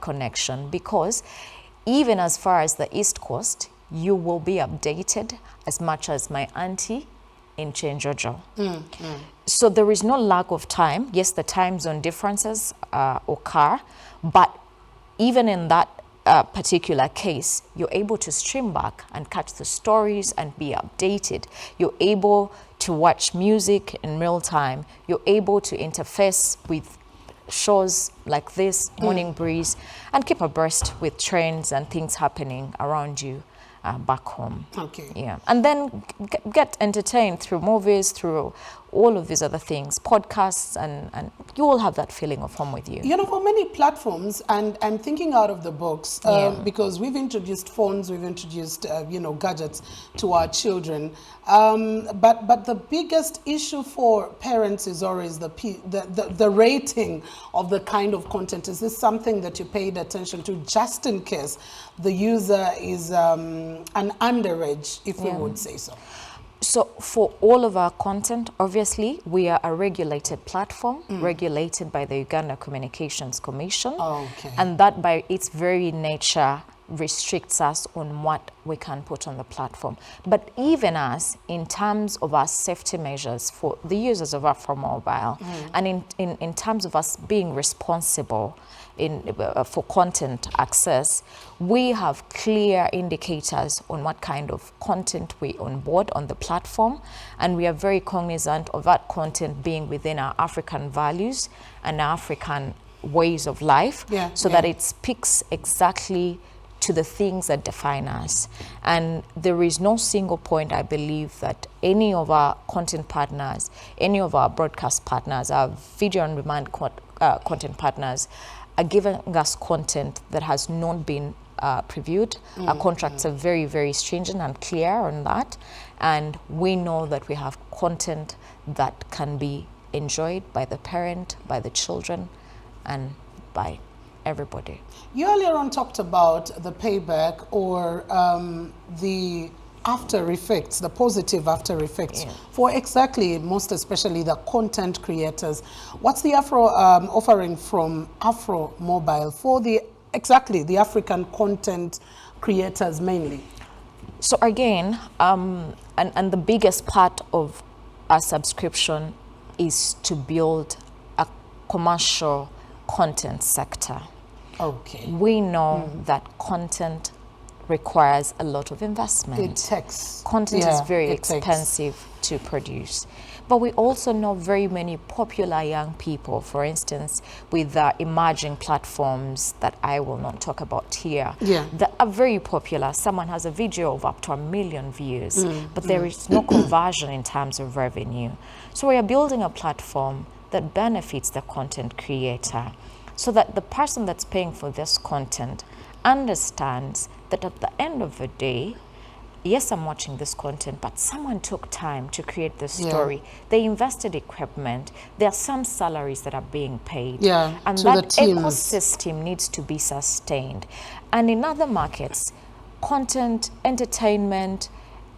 connection, because even as far as the East Coast, you will be updated as much as my auntie in Chenjojo. So there is no lack of time. Yes, the time zone differences occur, but even in that particular case, you're able to stream back and catch the stories and be updated. You're able to watch music in real time. You're able to interface with shows like this, Morning Breeze, and keep abreast with trends and things happening around you back home. Okay. Yeah. And then get entertained through movies, through all of these other things, podcasts, and you will have that feeling of home with you. You know, for many platforms, and I'm thinking out of the box, because we've introduced phones, we've introduced, gadgets to our children. But the biggest issue for parents is always the rating of the kind of content. Is this something that you paid attention to, just in case the user is an underage, if we would say so? So for all of our content, obviously, we are a regulated platform, regulated by the Uganda Communications Commission. Okay. And that by its very nature restricts us on what we can put on the platform. But even us, in terms of our safety measures for the users of Afromobile, and in terms of us being responsible for content access, we have clear indicators on what kind of content we onboard on the platform, and we are very cognizant of that content being within our African values and African ways of life, that it speaks exactly to the things that define us. And there is no single point, I believe, that any of our content partners, any of our broadcast partners, our video on demand content partners, are giving us content that has not been previewed. Our contracts are very, very stringent and clear on that. And we know that we have content that can be enjoyed by the parent, by the children, and by everybody. You earlier on talked about the payback or the after effects, the positive after effects for exactly, most especially the content creators. What's the offering from Afromobile for the African content creators mainly? So again, and the biggest part of our subscription is to build a commercial content sector. Okay. We know that content requires a lot of investment. It takes. Content is very expensive to produce. But we also know very many popular young people, for instance, with emerging platforms that I will not talk about here, that are very popular. Someone has a video of up to 1 million views, but there is no conversion in terms of revenue. So we are building a platform that benefits the content creator, so that the person that's paying for this content understands that at the end of the day, yes, I'm watching this content, but someone took time to create this story. They invested equipment. There are some salaries that are being paid. And that ecosystem needs to be sustained. And in other markets, content, entertainment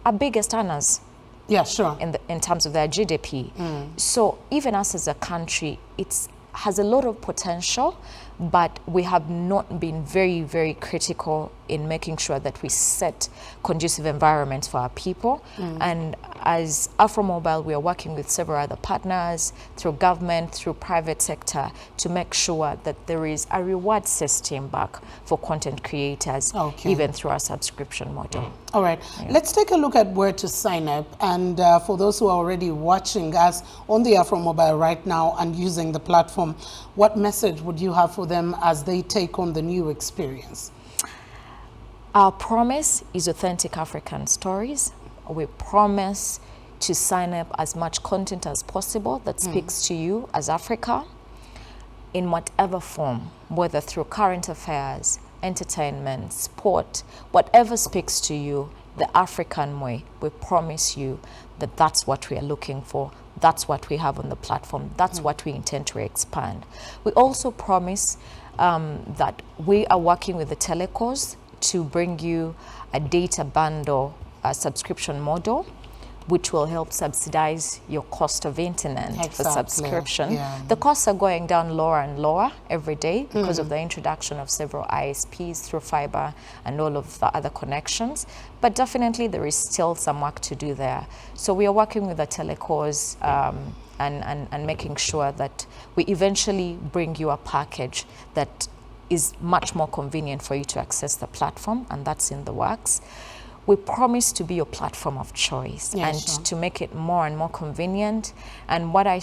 are biggest earners. In terms of their GDP. So even us as a country, it has a lot of potential, but we have not been very, very critical in making sure that we set conducive environments for our people. And as Afromobile, we are working with several other partners, through government, through private sector, to make sure that there is a reward system back for content creators, even through our subscription model. All right, let's take a look at where to sign up. And for those who are already watching us on the Afromobile right now and using the platform, what message would you have for them as they take on the new experience? Our promise is authentic African stories. We promise to sign up as much content as possible that speaks to you as Africa in whatever form, whether through current affairs, entertainment, sport, whatever speaks to you the African way. We promise you that that's what we are looking for. That's what we have on the platform. That's what we intend to expand. We also promise that we are working with the telecos to bring you a data bundle subscription model which will help subsidize your cost of internet for Exactly. subscription. Yeah. The costs are going down lower and lower every day because of the introduction of several ISPs through fiber and all of the other connections. But definitely there is still some work to do there. So we are working with the telecos and making sure that we eventually bring you a package that is much more convenient for you to access the platform, and that's in the works. We promise to be your platform of choice to make it more and more convenient. And what I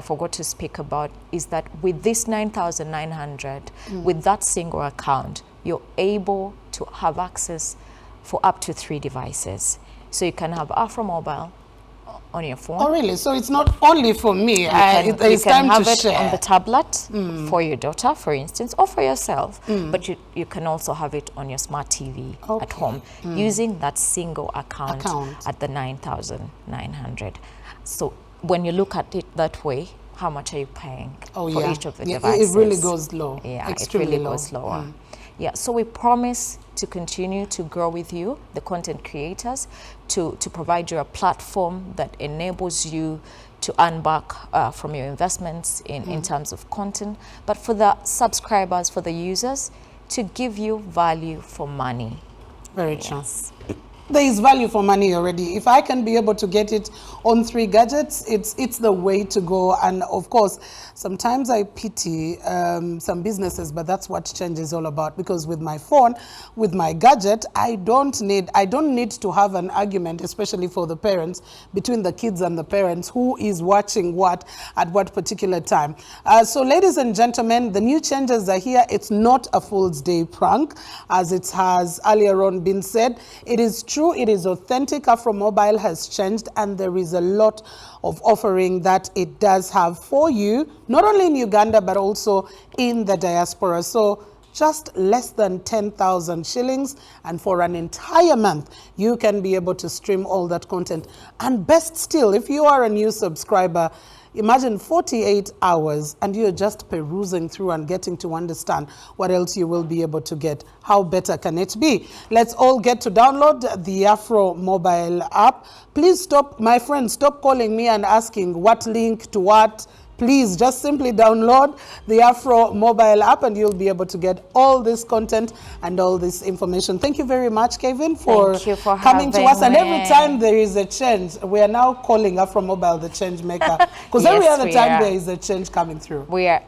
forgot to speak about is that with this 9,900, with that single account, you're able to have access for up to 3 devices. So you can have Afromobile on your phone. Oh, really? So it's not only for me. You can have it share on the tablet for your daughter, for instance, or for yourself. But you can also have it on your smart TV at home using that single account at the 9,900. So when you look at it that way, how much are you paying for each of the devices? It really goes low. Yeah, extremely it really low. goes lower. Yeah, so we promise to continue to grow with you, the content creators, to provide you a platform that enables you to earn back from your investments in terms of content, but for the subscribers, for the users, to give you value for money. Very true. There is value for money already. If I can be able to get it on 3 gadgets, it's the way to go. And of course, sometimes I pity some businesses, but that's what change is all about. Because with my phone, with my gadget, I don't need to have an argument, especially for the parents, between the kids and the parents, who is watching what at what particular time. So ladies and gentlemen, the new changes are here. It's not a Fool's Day prank, as it has earlier on been said. It is true, it is authentic. Afromobile has changed, and there is a lot of offering that it does have for you, not only in Uganda, but also in the diaspora. So just less than 10,000 shillings, and for an entire month, you can be able to stream all that content. And best still, if you are a new subscriber, imagine 48 hours and you're just perusing through and getting to understand what else you will be able to get. How better can it be? Let's all get to download the Afromobile app. Please stop, my friends, stop calling me and asking what link to what. Please just simply download the Afromobile app and you'll be able to get all this content and all this information. Thank you very much, Kevin, for coming to us. And every time there is a change, we are now calling Afromobile the change maker, because every other time there is a change coming through. We are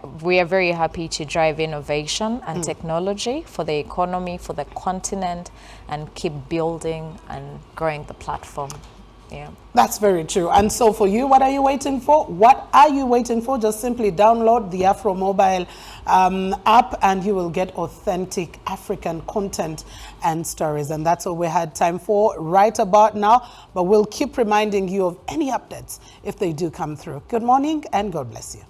very happy to drive innovation and technology for the economy, for the continent, and keep building and growing the platform. Yeah. That's very true. And so for you, what are you waiting for? What are you waiting for? Just simply download the Afromobile app and you will get authentic African content and stories. And that's all we had time for right about now. But we'll keep reminding you of any updates if they do come through. Good morning and God bless you.